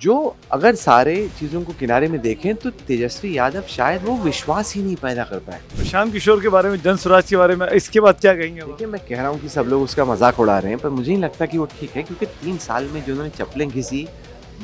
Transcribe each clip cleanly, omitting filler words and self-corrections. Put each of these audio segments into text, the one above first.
जो अगर सारे चीजों को किनारे में देखें तो तेजस्वी यादव शायद वो विश्वास ही नहीं पैदा कर पाए। प्रशांत किशोर के बारे में, जन स्वराज के बारे में, इसके बाद क्या कहेंगे आप? देखिए, मैं कह रहा हूँ कि सब लोग उसका मजाक उड़ा रहे हैं, पर मुझे नहीं लगता कि वो ठीक है, क्योंकि 3 साल में जो उन्होंने चप्पलें घिसी,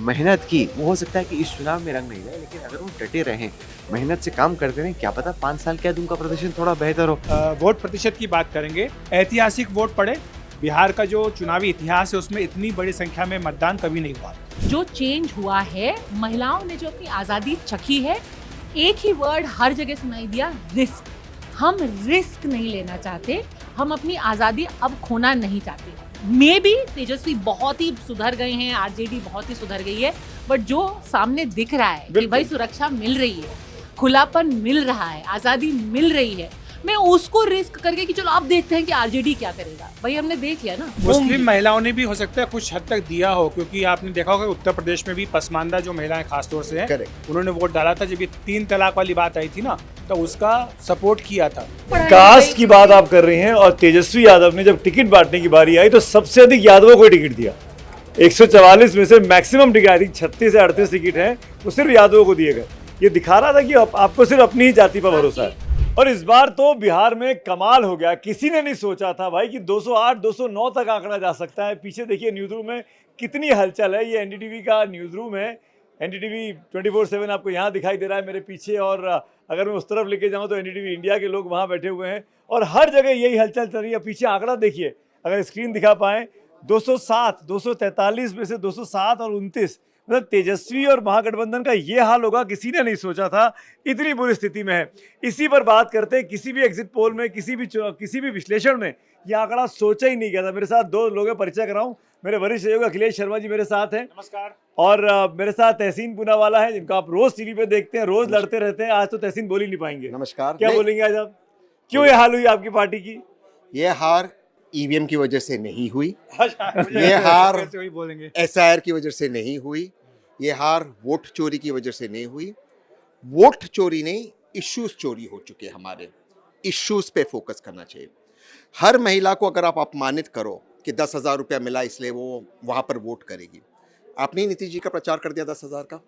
मेहनत की, वो हो सकता है कि इस चुनाव में रंग नहीं लाए, लेकिन अगर वो डटे रहें, मेहनत से काम करते रहें, क्या पता 5 साल के बाद उनका प्रदर्शन थोड़ा बेहतर हो। वोट प्रतिशत की बात करेंगे, ऐतिहासिक वोट पड़े। बिहार का जो चुनावी इतिहास है उसमें इतनी बड़ी संख्या में मतदान कभी नहीं हुआ। जो चेंज हुआ है, महिलाओं ने जो अपनी आजादी चखी है, एक ही वर्ड हर जगह सुनाई दिया, रिस्क। हम रिस्क नहीं लेना चाहते, हम अपनी आजादी अब खोना नहीं चाहते। मे बी तेजस्वी बहुत ही सुधर गए हैं, आरजेडी बहुत ही सुधर गई है, बट जो सामने दिख रहा है कि भाई सुरक्षा मिल रही है, खुलापन मिल रहा है, आजादी मिल रही है, मैं उसको रिस्क करके कि चलो आप देखते हैं कि आरजेडी क्या करेगा। भाई हमने देख लिया ना। मुस्लिम महिलाओं ने भी हो सकता है कुछ हद तक दिया हो, क्योंकि आपने देखा होगा उत्तर प्रदेश में भी पसमानदा जो महिलाएं खासतौर से हैं, उन्होंने वोट डाला था। जब ये 3 तलाक वाली बात आई थी ना, तो उसका सपोर्ट किया था। कास्ट की बात आप कर रही हैं, और तेजस्वी यादव ने जब टिकट बांटने की बारी आई तो सबसे अधिक यादवों को टिकट दिया। 144 में से मैक्सिमम टिकट आई थी, 36 से 38 टिकट हैं, वो सिर्फ यादवों को दिए गए। ये दिखा रहा था कि आपको सिर्फ अपनी ही जाति पर भरोसा है। और इस बार तो बिहार में कमाल हो गया। किसी ने नहीं सोचा था भाई कि 208 209 तक आंकड़ा जा सकता है। पीछे देखिए न्यूज़ रूम में कितनी हलचल है। ये एनडीटीवी का न्यूज़ रूम है। एनडीटीवी 24/7 आपको यहाँ दिखाई दे रहा है मेरे पीछे, और अगर मैं उस तरफ लेके जाऊँ तो एनडीटीवी इंडिया के लोग वहाँ बैठे हुए हैं, और हर जगह यही हलचल चल रही है। पीछे आंकड़ा देखिए, अगर स्क्रीन दिखा पाएँ, 207, 243 में से 207 और 29, मतलब तेजस्वी और महागठबंधन का ये हाल होगा, किसी ने नहीं सोचा था। इतनी बुरी स्थिति में है। इसी पर बात करते हैं। किसी भी एग्जिट पोल में, किसी भी विश्लेषण में ये आंकड़ा सोचा ही नहीं गया था। मेरे साथ 2 लोगों का परिचय कराऊं। मेरे वरिष्ठ सहयोगी अखिलेश शर्मा जी मेरे साथ हैं। नमस्कार। और मेरे साथ तहसीन पूनावाला है, जिनको आप रोज टीवी पे देखते हैं, रोज लड़ते रहते हैं। आज तो तहसीन बोल ही नहीं पाएंगे। नमस्कार। क्या बोलेंगे आज आप? क्यों ये हाल हुई आपकी पार्टी की? ये हार ईवीएम की वजह से नहीं हुई, ये हार वही बोलेंगे। एसआईआर की वजह से नहीं हुई, ये हार वोट चोरी की वजह से नहीं हुई। वोट चोरी नहीं, इश्यूज चोरी हो चुके हैं। हमारे इश्यूज पे फोकस करना चाहिए। हर महिला को अगर आप अपमानित करो कि 10,000 रुपया मिला इसलिए वो वहाँ पर वोट करेगी। आपने ही नीतीश जी का प्रचार कर दिया 10,000 का।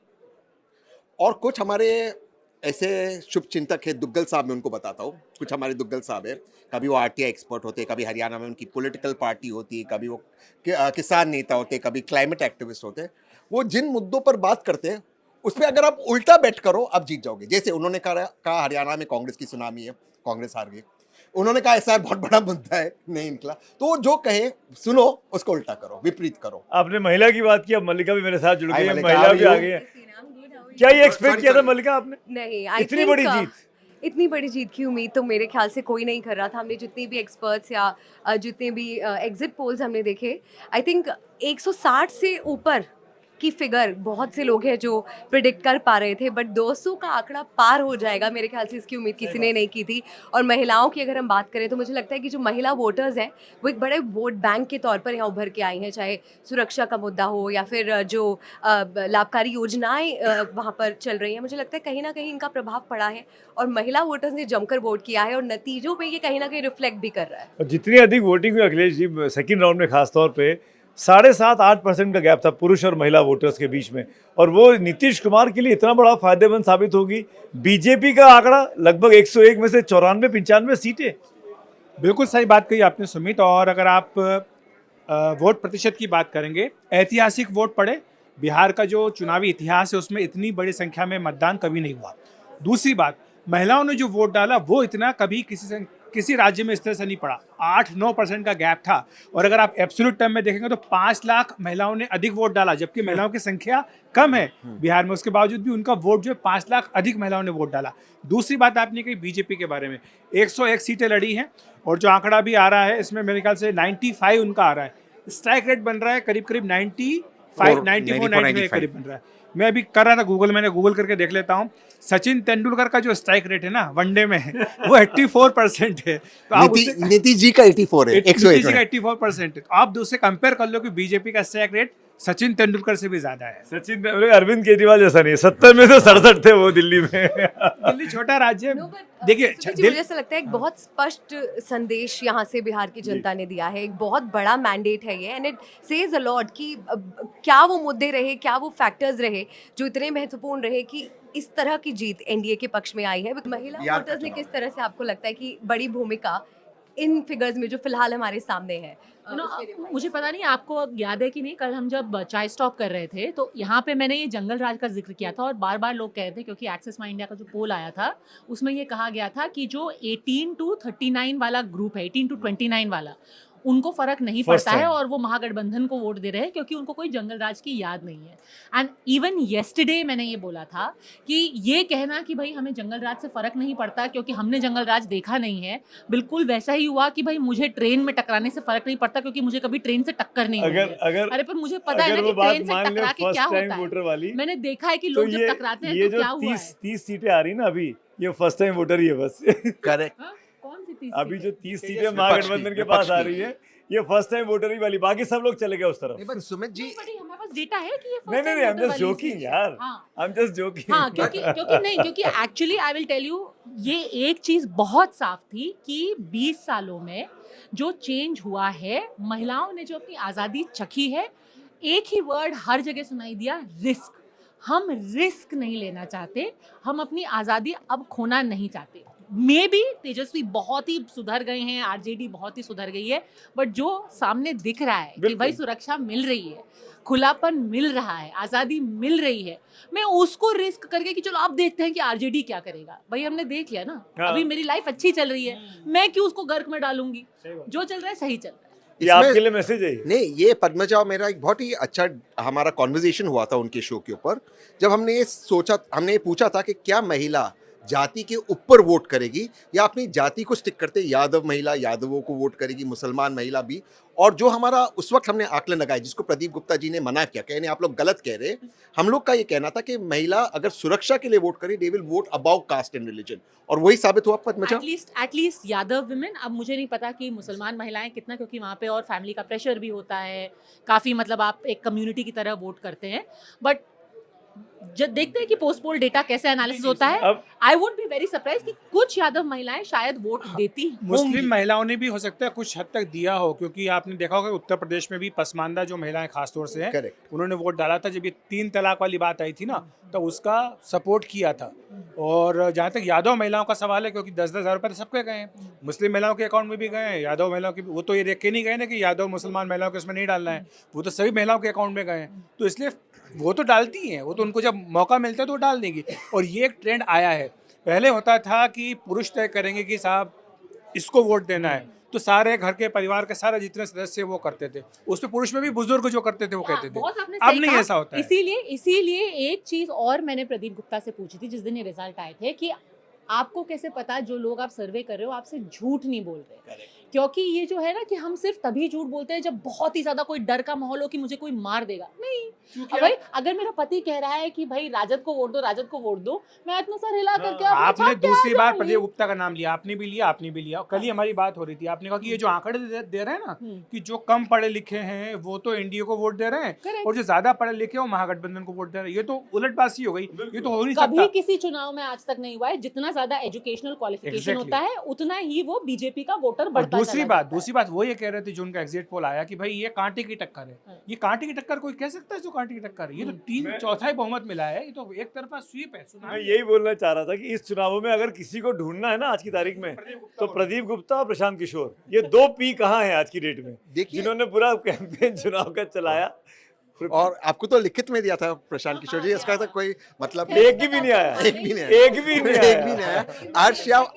और कुछ हमारे ऐसे शुभ चिंतक है, दुग्गल साहब, मैं उनको बताता हूँ। कुछ हमारे दुग्गल साहब है, कभी वो आरटीआई एक्सपर्ट होते, कभी हरियाणा में उनकी पॉलिटिकल पार्टी होती, कभी वो किसान नेता होते, कभी क्लाइमेट एक्टिविस्ट होते। वो जिन मुद्दों पर बात करते हैं उस पर अगर आप उल्टा बैठ करो, आप जीत जाओगे। जैसे उन्होंने कहा हरियाणा में कांग्रेस की सुनामी है, कांग्रेस हार गई। उन्होंने कहा ऐसा बहुत बड़ा मुद्दा है, नहीं निकला। तो जो कहे सुनो, उसको उल्टा करो, विपरीत करो। आपने महिला की बात की, अब मल्लिका भी मेरे साथ जुड़ गई है। मल्लिका, महिला भी how are आ गई है। क्या ये एक्सपेक्ट किया था मल्लिका आपने? नहीं, इतनी बड़ी जीत? इतनी बड़ी जीत की उम्मीद तो मेरे ख्याल से कोई नहीं कर रहा था। हमने जितनी भी एक्सपर्ट्स या जितने भी एग्जिट पोल्स हमने देखे, आई थिंक 160 से ऊपर की फिगर बहुत से लोग हैं जो प्रिडिक्ट कर पा रहे थे, बट 200 का आंकड़ा पार हो जाएगा मेरे ख्याल से, इसकी उम्मीद किसी ने नहीं की थी। और महिलाओं की अगर हम बात करें तो मुझे लगता है कि जो महिला वोटर्स हैं वो एक बड़े वोट बैंक के तौर पर यहाँ उभर के आई हैं, चाहे सुरक्षा का मुद्दा हो या फिर जो लाभकारी योजनाएं वहाँ पर चल रही हैं। मुझे लगता है कहीं ना कहीं इनका प्रभाव पड़ा है और महिला वोटर्स ने जमकर वोट किया है, और नतीजों पर ये कहीं ना कहीं रिफ्लेक्ट भी कर रहा है। और जितनी अधिक वोटिंग हुई अखिलेश जी, सेकंड राउंड में खासतौर पे 7.5-8% का गैप था पुरुष और महिला वोटर्स के बीच में, और वो नीतीश कुमार के लिए इतना बड़ा फायदेमंद साबित होगी। बीजेपी का आंकड़ा लगभग 101 में से 94-95 सीटें। बिल्कुल सही बात कही आपने सुमित। और अगर आप वोट प्रतिशत की बात करेंगे, ऐतिहासिक वोट पड़े। बिहार का जो चुनावी इतिहास है उसमें इतनी बड़ी संख्या में मतदान कभी नहीं हुआ। दूसरी बात, महिलाओं ने जो वोट डाला वो इतना कभी किसी राज्य में इस तरह से नहीं पड़ा। 8-9% का गैप था। और अगर आप एब्सोल्यूट टर्म में देखेंगे तो 5 लाख महिलाओं ने अधिक वोट डाला, जबकि महिलाओं की संख्या कम है बिहार में। उसके बावजूद भी उनका वोट जो है 5 लाख अधिक महिलाओं ने वोट डाला। दूसरी बात आपने कही बीजेपी के बारे में, 101 सीटें लड़ी हैं, और जो आंकड़ा भी आ रहा है इसमें मेरे ख्याल से 95 उनका आ रहा है। स्ट्राइक रेट बन रहा है करीब 94-95 करीब बन रहा है। मैं अभी कर रहा था गूगल, मैंने गूगल करके देख लेता हूँ। सचिन तेंदुलकर का जो स्ट्राइक रेट है ना वनडे में, वो 84% है। तो आप नीतीश जी का 84 है, 101 का 84% है। तो आप उससे कंपेयर कर लो कि बीजेपी का स्ट्राइक रेट सचिन तेंदुलकर से भी ज्यादा है। सचिन अरविंद केजरीवाल जैसा नहीं है, 70 में से 67 थे वो दिल्ली में। दिल्ली छोटा राज्य है। No, but, देखिए सुमित जी, मुझे ऐसा लगता है एक बहुत स्पष्ट संदेश यहाँ से बिहार की जनता ने दिया है, एक बहुत बड़ा मैंडेट है ये, and it says a lot कि क्या वो मुद्दे रहे, क्या वो फैक्टर्स रहे जो इतने महत्वपूर्ण रहे कि इस तरह की जीत एनडीए के पक्ष में आई है। महिला याद वोटर्स ने रखना। किस तरह से आपको लगता है कि बड़ी भूमिका इन फिगर्स में जो फिलहाल हमारे सामने है? मुझे पता नहीं आपको याद है कि नहीं, कल हम जब चाय स्टॉप कर रहे थे तो यहाँ पे मैंने ये जंगल राज का जिक्र किया था और बार बार लोग कह रहे थे, क्योंकि एक्सेस माई इंडिया का जो पोल आया था उसमें ये कहा गया था कि जो 18 to 39 वाला ग्रुप है, 18 to 29 वाला, उनको फर्क नहीं First पड़ता है time. और वो महागठबंधन को वोट दे रहे हैं क्योंकि उनको कोई जंगल राज की याद नहीं है। एंड इवन येस्टरडे मैंने ये बोला था कि ये कहना कि भाई हमें जंगल राज से फर्क नहीं पड़ता क्योंकि हमने जंगल राज देखा नहीं है, बिल्कुल वैसा ही हुआ कि भाई मुझे ट्रेन में टकराने से फर्क नहीं पड़ता क्योंकि मुझे कभी ट्रेन से टक्कर नहीं हुई है। अगर अरे पर मुझे पता है अगर ना वो कि बात ट्रेन से मान ले टकरा के क्या फर्स्ट टाइम होता वोटर है। वाली, मैंने देखा है कि तो लोग जब टकराते हैं ये तो जो क्या हुआ है। 30 सीटें आ रही ना अभी, ये फर्स्ट टाइम वोटर ही है बस। करेक्ट। हाँ? कौन सी 30 अभी जो 30 सीटें विपक्ष महागठबंधन की, के पास आ विपक्ष रही है, ये फर्स्ट टाइम वोटर ही वाली, बाकी सब लोग चले गए उस तरफ। नहीं बट सुमित जी, नहीं, but हमारे पास डेटा है कि ये नहीं first नहीं time नहीं, I'm voter just वाली joking सीट- यार, हाँ I'm just joking। हाँ, क्योंकि actually I will tell you, ये एक चीज बहुत साफ थी कि 20 सालों में जो चेंज हुआ है, महिलाओं ने जो अपनी आज़ादी चखी है, एक ही वर्ड हर जगह सुनाई दिया, रिस्क। हम रिस्क नहीं लेना चाहते, हम अपनी आज़ादी अब खोना नहीं चाहते। मे बी तेजस्वी बहुत ही सुधर गए हैं, आरजेडी बहुत ही सुधर गई है, बट जो सामने दिख रहा है कि बिल्कुल। भाई सुरक्षा मिल रही है, खुलापन मिल रहा है, आज़ादी मिल रही है, मैं उसको रिस्क करके कि चलो अब देखते हैं कि आरजेडी क्या करेगा। भाई हमने देख लिया ना, हाँ। अभी मेरी लाइफ अच्छी चल रही है, मैं क्यों उसको गर्क में डालूंगी? जो चल रहा है सही चल रहा है। ये इसमें- आपके लिए मैसेज है ये। नहीं, ये पद्मजा और मेरा एक बहुत ही अच्छा हमारा कॉन्वर्जेशन हुआ था उनके शो के ऊपर, जब हमने ये पूछा था कि क्या महिला जाति के ऊपर वोट करेगी या अपनी जाति को स्टिक करते यादव महिला यादवों को वोट करेगी, मुसलमान महिला भी। और जो हमारा उस वक्त हमने आकलन लगाया, जिसको प्रदीप गुप्ता जी ने मना किया, कहने आप लोग गलत कह रहे, हम लोग का ये कहना था कि महिला अगर सुरक्षा के लिए वोट करे, they will vote about caste and religion, और वही साबित हुआ पद्मजा। At least Yadav women. अब मुझे नहीं पता कि मुसलमान महिलाएं कितना, क्योंकि वहाँ पे और फैमिली का प्रेशर भी होता है काफ़ी, मतलब आप एक कम्युनिटी की तरह वोट करते हैं, बट जब देखते हैं कि पोस्ट पोल डेटा कैसे एनालिसिस होता है, अब I would be very surprise कि कुछ यादव महिलाएं शायद वोट देती मुस्लिम होंगी। महिलाओं ने भी हो सकता है कुछ हद तक दिया हो, क्योंकि आपने देखा होगा उत्तर प्रदेश में भी पसमानदा जो महिलाएं खासतौर से हैं, करेक्ट। उन्होंने वोट डाला था। जब ये 3 तलाक वाली बात आई थी ना, तो उसका सपोर्ट किया था। और जहाँ तक यादव महिलाओं का सवाल है, क्योंकि 10-10 हज़ार रुपये तो सबके गए हैं, मुस्लिम महिलाओं के अकाउंट में भी गए हैं, यादव महिलाओं के भी। वो तो ये देख के नहीं गए ना कि यादव मुसलमान महिलाओं के उसमें नहीं डालना है, वो तो सभी महिलाओं के अकाउंट में गए हैं। तो इसलिए वो तो डालती हैं, वो तो उनको जब मौका मिलता है तो वो डाल देंगी। और ये एक ट्रेंड आया है। पहले होता था कि पुरुष तय करेंगे कि साहब इसको वोट देना है, तो सारे घर के परिवार के सारे जितने सदस्य वो करते थे। उसमें पुरुष में भी बुजुर्ग जो करते थे वो कहते थे। बहुत आपने अब सही नहीं कहा। ऐसा होता है। इसीलिए एक चीज और मैंने प्रदीप गुप्ता से पूछी थी जिस दिन ये रिजल्ट आए थे, कि आपको कैसे पता जो लोग आप सर्वे कर रहे हो आपसे झूठ नहीं बोल रहे? क्योंकि ये जो है ना कि हम सिर्फ तभी झूठ बोलते हैं जब बहुत ही ज्यादा कोई डर का माहौल हो कि मुझे कोई मार देगा। नहीं, अब भाई अगर मेरा पति कह रहा है कि भाई राजद को वोट दो, राजद को वोट दो, मैं इतना सर हिला करके अपने आपने छाप के आ दूसरी बार जाऊंगी। प्रदीप गुप्ता का नाम लिया, आपने भी लिया, आपने भी लिया। कल ही हमारी बात हो रही थी, आपने कहा कि ये जो आंकड़े दे रहे हैं ना, कि जो कम पढ़े लिखे हैं वो तो एनडीए को वोट दे रहे हैं, Correct. और जो ज्यादा पढ़े लिखे हैं वो महागठबंधन को वोट दे रहे हैं। ये तो उलटबाजी हो गई, ये तो हो नहीं कभी सकता। किसी चुनाव में आज तक नहीं हुआ है, जितना ज्यादा एजुकेशनल क्वालिफिकेशन Exactly. होता है उतना ही वो बीजेपी का वोटर और बढ़ता दूसरी चला बात जाता है। वो ये कह रहे थे जो उनका एग्जिट पोल आया कि भाई ये कांटे की टक्कर है। ये कांटे की टक्कर कोई कह सकता है जो कांटे की टक्कर है? ये तो 3/4 बहुमत मिला है, ये तो एक तरफा स्वीप है। मैं सुनामी है। यही बोलना चाह रहा था कि इस चुनावों में अगर किसी को ढूंढना है ना आज की तारीख में, तो प्रदीप गुप्ता और प्रशांत किशोर, ये 2 पी कहाँ हैं आज की डेट में, देखिए, जिन्होंने पूरा कैंपेन चुनाव का चलाया। और आपको तो लिखित में दिया था प्रशांत किशोर जी, इसका तो कोई मतलब एक भी नहीं आया, एक भी नहीं आया। एक भी नहीं एक भी नहीं आया। आया।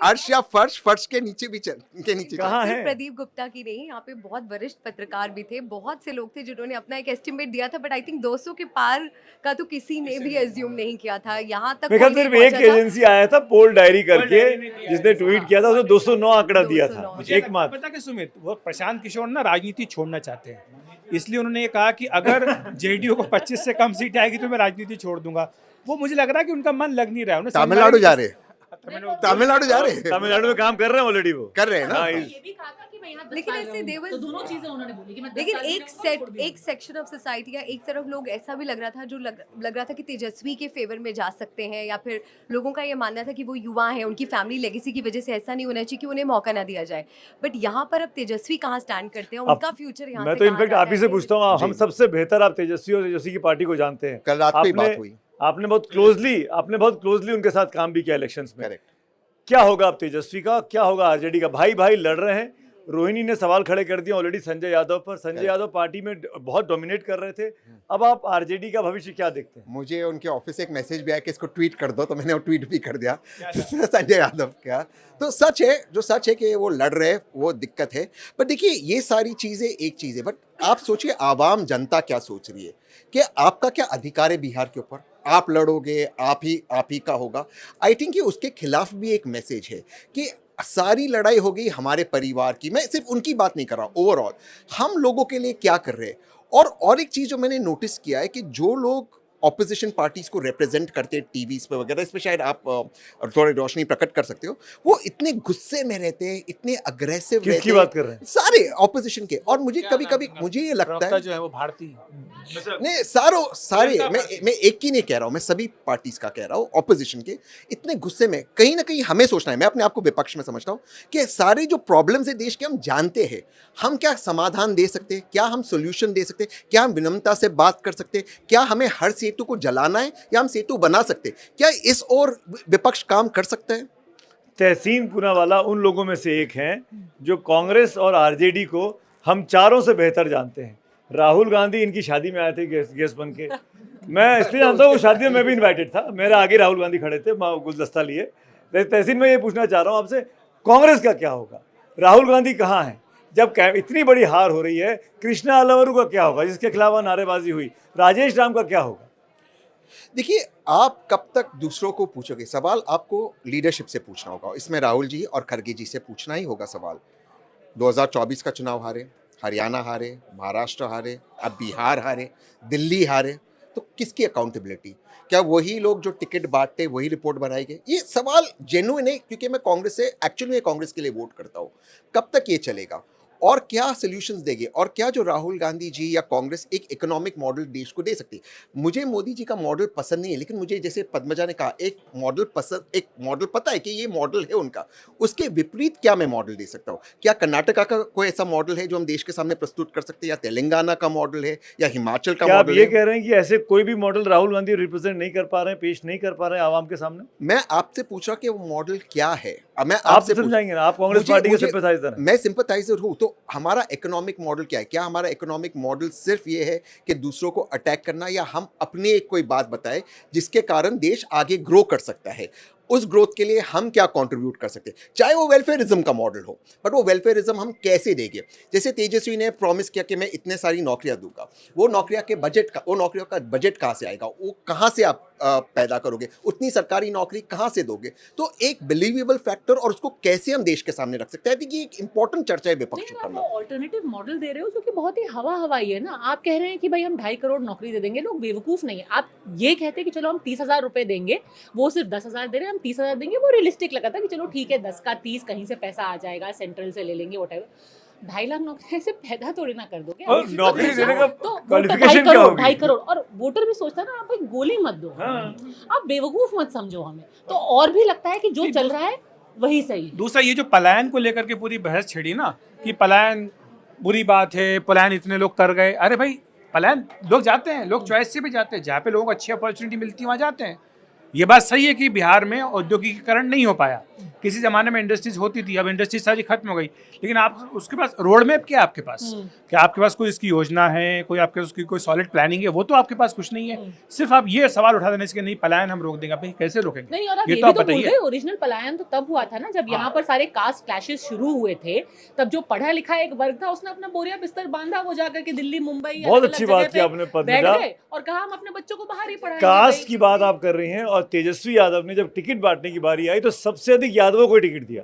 अर्श या फर्श के नीचे भी के नीचे कहाँ सिर्फ है? प्रदीप गुप्ता की नहीं, यहाँ पे बहुत वरिष्ठ पत्रकार भी थे, बहुत से लोग थे जिन्होंने अपना एक एस्टिमेट दिया था, बट आई थिंक 200 के पार का तो किसी ने भी एज्यूम नहीं किया था। यहाँ तक मेरे ख्याल कोई सिर्फ नहीं एक पहुंचा था। एजेंसी आया था पोल डायरी करके, डायरी ने दिया जिसने है। ट्वीट किया था, उसने 209 आंकड़ा दिया था, 209 एकमात्र। पता क्या सुमित, वो प्रशांत किशोर ना राजनीति छोड़ना चाहते हैं, इसलिए उन्होंने ये कहा कि अगर जेडीयू को 25 से कम सीट आएगी तो मैं राजनीति छोड़ दूंगा। वो मुझे लग रहा है कि उनका मन लग नहीं रहा है। उन्हें तमिलनाडु जा रहे, तमिलनाडु तमिलनाडु जा रहे तमिलनाडु में काम कर रहे हैं ऑलरेडी, वो कर रहे हैं ना। हाँ, ये भी कहा था कि मैं यहाँ 10 लेकिन साल ऐसे रहूंगी। they was- तो दोनों चीजें उन्होंने बोली कि मैं 10 लेकिन साल भी एक रहूंगा, सेट छोड़ भी एक सेक्शन ऑफ सोसाइटी या एक तरफ लोग ऐसा भी लग रहा था जो लग रहा था कि तेजस्वी के फेवर में जा सकते हैं, या फिर लोगों का ये मानना था कि वो युवा हैं, उनकी फैमिली लेगेसी की वजह से ऐसा नहीं होना चाहिए कि उन्हें मौका ना दिया जाए। बट यहाँ पर अब तेजस्वी कहाँ स्टैंड करते हैं, उनका फ्यूचर यहाँ मैं से तो कहाँ इनफैक्ट जाता आप ही से है? पूछता हूँ, हम जी। सबसे बेहतर आप तेजस्वी और तेजस्वी की पार्टी को जानते हैं। कल रात को ही आपने बात हुई। आपने बहुत क्लोजली उनके साथ काम भी किया इलेक्शंस में। करेक्ट। क्या होगा अब तेजस्वी का, क्या होगा आरजेडी का? भाई भाई लड़ रहे हैं। रोहिणी ने सवाल खड़े कर दिया ऑलरेडी संजय यादव पर। संजय Correct. यादव पार्टी में बहुत डोमिनेट कर रहे थे। अब आप आरजेडी का भविष्य क्या देखते हैं? मुझे उनके ऑफिस से एक मैसेज भी आया कि इसको ट्वीट कर दो, तो मैंने वो ट्वीट भी कर दिया संजय यादव का। तो सच है, जो सच है कि वो लड़ रहे हैं, वो दिक्कत है। पर देखिए, ये सारी चीज़ें एक चीज़ है, बट आप सोचिए आवाम जनता क्या सोच रही है कि आपका क्या अधिकार है बिहार के ऊपर, आप लड़ोगे, आप ही का होगा। आई थिंक कि उसके खिलाफ भी एक मैसेज है कि सारी लड़ाई हो गई हमारे परिवार की। मैं सिर्फ उनकी बात नहीं कर रहा, ओवरऑल हम लोगों के लिए क्या कर रहे हैं। और एक चीज़ जो मैंने नोटिस किया है कि जो लोग ऑपोजिशन पार्टीज को रिप्रेजेंट करते हैं टीवीज पे वगैरह, इस पे शायद आप थोड़ी रोशनी प्रकट कर सकते हो, वो इतने गुस्से में रहते हैं, इतने अग्रेसिव रहते हैं। किसकी बात कर रहे हैं? सारे ऑपोजिशन के। और मुझे कभी कभी मुझे ये लगता प्रवक्ता है, जो है वो भारतीय नहीं सारे मैं एक की नहीं कह रहा हूँ, मैं सभी पार्टीज का कह रहा हूँ, ऑपोजिशन के इतने गुस्से में। कहीं ना कहीं हमें सोचना है, मैं अपने आप को विपक्ष में समझता हूँ, कि सारे जो प्रॉब्लम्स है देश के हम जानते हैं, हम क्या समाधान दे सकते हैं, क्या हम सोल्यूशन दे सकते हैं, क्या हम विनम्रता से बात कर सकते हैं, क्या हमें हर सेतु को जलाना है या हम सेतु बना सकते हैं, क्या इस ओर विपक्ष काम कर सकता है? तहसीन पूनावाला उन लोगों में से एक हैं जो कांग्रेस और आरजेडी को हम चारों से बेहतर जानते हैं। राहुल गांधी इनकी शादी में आए थे गेस्ट बन के। मैं इसलिए जानता हूँ, वो शादी में मैं भी इनवाइटेड था, मेरे आगे राहुल गांधी खड़े थे, मैं गुलदस्ता लिए। तहसीन, मैं ये पूछना चाह रहा हूँ आपसे, कांग्रेस का क्या होगा? राहुल गांधी कहाँ हैं जब इतनी बड़ी हार हो रही है? कृष्णा अलवरू का क्या होगा जिसके खिलाफ नारेबाजी हुई? राजेश राम का क्या होगा? देखिए, आप कब तक दूसरों को पूछोगे? सवाल आपको लीडरशिप से पूछना होगा। इसमें राहुल जी और खड़गे जी से पूछना ही होगा सवाल। 2024 का चुनाव हारे, हरियाणा हारे, महाराष्ट्र हारे, अब बिहार हारे, दिल्ली हारे, तो किसकी अकाउंटेबिलिटी? क्या वही लोग जो टिकट बांटते वही रिपोर्ट बनाएंगे? ये सवाल जेन्युइन है, क्योंकि मैं कांग्रेस से एक्चुअली मैं कांग्रेस के लिए वोट करता हूँ। कब तक ये चलेगा और क्या सॉल्यूशंस देंगे, और क्या जो राहुल गांधी जी या कांग्रेस एक इकोनॉमिक मॉडल देश को दे सकती है? मुझे मोदी जी का मॉडल पसंद नहीं है, लेकिन मुझे जैसे पद्मजा ने कहा, एक मॉडल पसंद, एक मॉडल पता है कि ये मॉडल है उनका, उसके विपरीत क्या मैं मॉडल दे सकता हूँ? क्या कर्नाटका का कोई ऐसा मॉडल है जो हम देश के सामने प्रस्तुत कर सकते हैं, या तेलंगाना का मॉडल है, या हिमाचल का क्या आप मॉडल ये है? कह रहे हैं कि ऐसे कोई भी मॉडल राहुल गांधी रिप्रेजेंट नहीं कर पा रहे हैं, पेश नहीं कर पा रहे हैं आवाम के सामने? मैं आपसे पूछ रहा कि वो मॉडल क्या है। अब मैं आप आपसे समझाएंगे ना, आप कांग्रेस पार्टी के सिंपैथाइजर हैं। मैं सिंपैथाइजर हूँ, तो हमारा इकोनॉमिक मॉडल क्या है? क्या हमारा इकोनॉमिक मॉडल सिर्फ ये है कि दूसरों को अटैक करना, या हम अपने एक कोई बात बताएं जिसके कारण देश आगे ग्रो कर सकता है? उस ग्रोथ के लिए हम क्या कंट्रीब्यूट कर सकते हैं? चाहे वो वेलफेयरिज्म का मॉडल हो, बट वो वेलफेयरिज्म हम कैसे देंगे? जैसे तेजस्वी ने प्रॉमिस किया कि मैं इतने सारी नौकरियां दूंगा, वो नौकरियों का बजट कहाँ से आएगा? वो कहाँ से आप पैदा करोगे? उतनी सरकारी नौकरी कहाँ से दोगे? तो एक बिलीवेबल फैक्टर, और उसको कैसे हम देश के सामने रख सकते हैं, ये एक इंपॉर्टेंट चर्चा है विपक्ष नहीं, पर। आप ऑल्टरनेटिव मॉडल दे रहे हो जो कि बहुत ही हवाई है ना। आप कह रहे हैं कि भाई हम 2.5 करोड़ नौकरी दे देंगे, लोग बेवकूफ़ नहीं है। आप ये कहते हैं कि चलो हम 30,000 रुपए देंगे, वो सिर्फ 10,000 दे रहे हैं, हम 30,000 देंगे, वो रियलिस्टिक लगा था कि चलो ठीक है 10 का 30 कहीं से पैसा आ जाएगा, सेंट्रल से ले लेंगे, वॉटेवर। 2.5 लाख नौकरी ऐसे पैदा थोड़ी ना कर दोगे। और नौकरी देने का तो क्वालिफिकेशन क्या होगी? 2.5 करोड़, और वोटर भी सोचता है ना, आप भाई गोली मत दो, आप बेवकूफ मत समझो हमें। तो और भी लगता है कि जो चल रहा है वही सही। दूसरा, ये जो पलायन को लेकर के पूरी बहस छिड़ी ना, कि पलायन बुरी बात है, पलायन इतने लोग कर गए। अरे भाई, पलायन लोग जाते हैं, लोग चॉइस से भी जाते हैं, जहाँ पे लोगों को अच्छी अपॉर्चुनिटी मिलती है वहाँ जाते हैं। ये बात सही है कि बिहार में औद्योगिकीकरण नहीं हो पाया। किसी ज़माने में इंडस्ट्रीज होती थी, अब इंडस्ट्रीज सारी खत्म हो गई। लेकिन आप उसके पास रोड मैप क्या है? आपके पास क्या आपके पास कोई इसकी योजना है? कोई आपके उसकी कोई सॉलिड प्लानिंग है? वो तो आपके पास कुछ नहीं है। सिर्फ आप ये सवाल उठा देने से नहीं पलायन हम रोक देंगे, भाई कैसे रोकेंगे? नहीं, और आप ये ये तो भी आप तो बोल बताइए। रहे, ओरिजिनल पलायन तो तब हुआ था ना जब यहाँ पर सारे कास्ट क्लैशेस शुरू हुए थे। तब जो पढ़ा लिखा एक वर्ग था, उसने अपना बोरिया बिस्तर बांधा, वो जाकर के दिल्ली, मुंबई, बहुत अलग-अलग अच्छी जगह बात की पे आपने बैठ पद्मजा। गए और कहा हम अपने बच्चों को बाहर ही पढ़ाएंगे। कास्ट भाई। की बात आप कर रही हैं, और तेजस्वी यादव ने जब टिकट बांटने की बारी आई तो सबसे अधिक यादवों को टिकट दिया।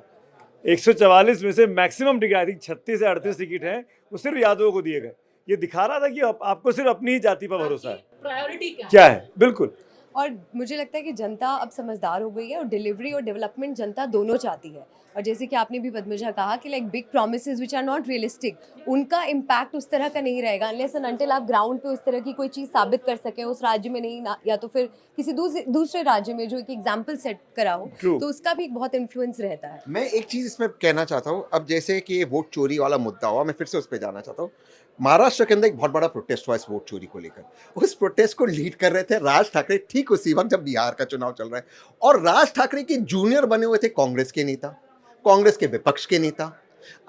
144 में से मैक्सिमम टिकट, आई थिंक 36 से 38 टिकट हैं, वो सिर्फ यादवों को दिए गए। ये दिखा रहा था कि आपको सिर्फ अपनी ही जाति पर भरोसा है। प्रायोरिटी क्या है? बिल्कुल। और मुझे लगता है कि जनता अब समझदार हो गई है और डिलीवरी और डेवलपमेंट जनता दोनों चाहती है। और जैसे कि आपने भी पद्मजा कहा कि like big promises which are not realistic, उनका इम्पैक्ट उस तरह का नहीं रहेगा अनलेस एंड अनटिल आप ग्राउंड पे उस तरह की कोई चीज़ साबित कर सकें उस राज्य में नहीं या तो फिर किसी दूसरे राज्य में जो एक एग्जाम्पल सेट कराओ, तो उसका भी एक बहुत इन्फ्लुएंस रहता है। मैं एक चीज़ इसमें कहना चाहता हूँ, अब जैसे कि ये वोट चोरी वाला मुद्दा हुआ, मैं फिर से उस पर जाना चाहता हूँ। महाराष्ट्र के अंदर एक बहुत बड़ा प्रोटेस्ट हुआ इस वोट चोरी को लेकर। उस प्रोटेस्ट को लीड कर रहे थे राज ठाकरे, ठीक उसी वक्त जब बिहार का चुनाव चल रहा है, और राज ठाकरे के जूनियर बने हुए थे कांग्रेस के नेता, कांग्रेस के विपक्ष के नेता।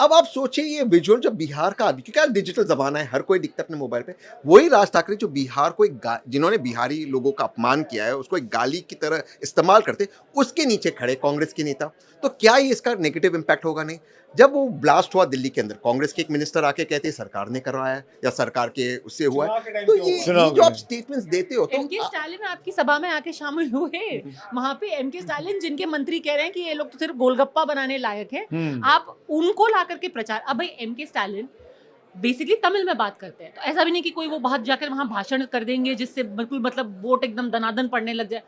अब आप सोचिए ये विजुअल जब बिहार का आदमी, क्योंकि आज डिजिटल जमाना है, हर कोई दिखता है अपने मोबाइल पे, वही राज ठाकरे जो बिहार को जिन्होंने बिहारी लोगों का अपमान किया है उसको एक गाली की तरह इस्तेमाल करते, उसके नीचे खड़े कांग्रेस के नेता। तो क्या ये इसका नेगेटिव इम्पैक्ट होगा? नहीं। जब वो ब्लास्ट हुआ दिल्ली के अंदर, कांग्रेस के एक मिनिस्टर आके कहते हैं सरकार ने करवाया है या सरकार के उससे हुआ है। तो ये जो आप स्टेटमेंट्स देते हो, तो एमके स्टालिन आपकी सभा में आके शामिल हुए, वहां पे एमके स्टालिन जिनके मंत्री कह रहे हैं कि ये लोग तो सिर्फ गोलगप्पा बनाने लायक है, आप उनको ला करके प्रचार। अब भाई एमके स्टालिन बेसिकली तमिल में बात करते हैं, तो ऐसा भी नहीं कि कोई वो बाहर जाकर वहां भाषण कर देंगे जिससे बिल्कुल मतलब वोट एकदम दनादन पड़ने लग जाए।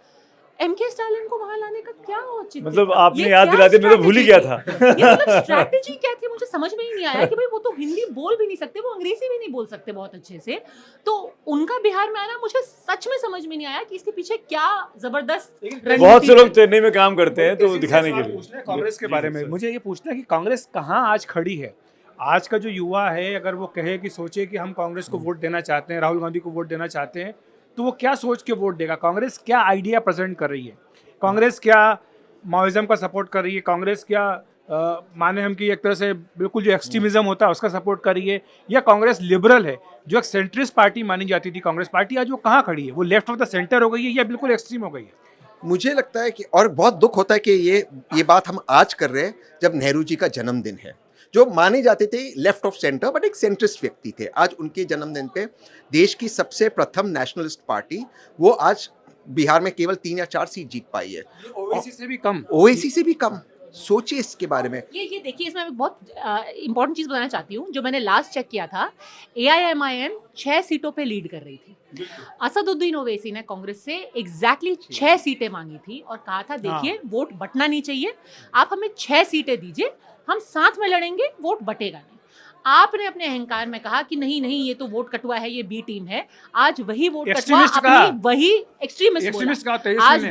एमके स्टालिन को वहां लाने का क्या औचित्य? मतलब आपने याद दिला दिया, मैं तो भूल ही गया था। ये मतलब स्ट्रैटेजी क्या थी मुझे समझ में ही नहीं आया कि भाई वो तो हिंदी बोल भी नहीं सकते, वो अंग्रेजी भी नहीं बोल सकते बहुत अच्छे से, तो उनका बिहार में आना मुझे सच में समझ में नहीं आया कि इसके पीछे क्या जबरदस्त बहुत से लोग चेन्नई में काम करते हैं तो दिखाने के लिए। कांग्रेस के बारे में मुझे ये पूछना है कि कांग्रेस कहाँ आज खड़ी है? आज का जो युवा है, अगर वो कहे कि सोचे कि हम कांग्रेस को वोट देना चाहते हैं, राहुल गांधी को वोट देना चाहते हैं, तो वो क्या सोच के वोट देगा? कांग्रेस क्या आइडिया प्रेजेंट कर रही है? कांग्रेस क्या माओइज्म का सपोर्ट कर रही है? कांग्रेस क्या माने हम कि एक तरह से बिल्कुल जो एक्सट्रीमिज्म होता है उसका सपोर्ट कर रही है? या कांग्रेस लिबरल है, जो एक सेंट्रिस्ट पार्टी मानी जाती थी कांग्रेस पार्टी, आज वो कहाँ खड़ी है? वो लेफ्ट ऑफ द सेंटर हो गई है या बिल्कुल एक्सट्रीम हो गई है? मुझे लगता है कि, और बहुत दुख होता है कि ये बात हम आज कर रहे हैं जब नेहरू जी का जन्मदिन है, जो माने जाते थे लेफ्ट ऑफ सेंटर बट एक सेंट्रिस्ट व्यक्ति थे। आज उनके जन्मदिन पे देश की सबसे प्रथम नेशनलिस्ट पार्टी, वो आज बिहार में केवल 3 या 4 सीट जीत पाई है, ओवैसी से भी कम। ओवैसी से भी कम। सोचिए इसके बारे में। ये देखिए, इसमें मैं बहुत इंपॉर्टेंट चीज बताना चाहती हूँ। जो मैंने लास्ट चेक किया था, AIMIM 6 सीटों पे लीड कर रही थी। असदुद्दीन ओवैसी ने कांग्रेस से एग्जैक्टली 6 सीटें मांगी थी और कहा था देखिए वोट बंटना नहीं चाहिए, आप हमें 6 सीटें दीजिए, हम साथ में लड़ेंगे, वोट बटेगा नहीं। आपने अपने अहंकार में कहा कि नहीं नहीं ये तो वोट कटवा है, ये बी टीम है। आज वही वोट कटवा अपनी, वही एक्सट्रीमिस्ट आज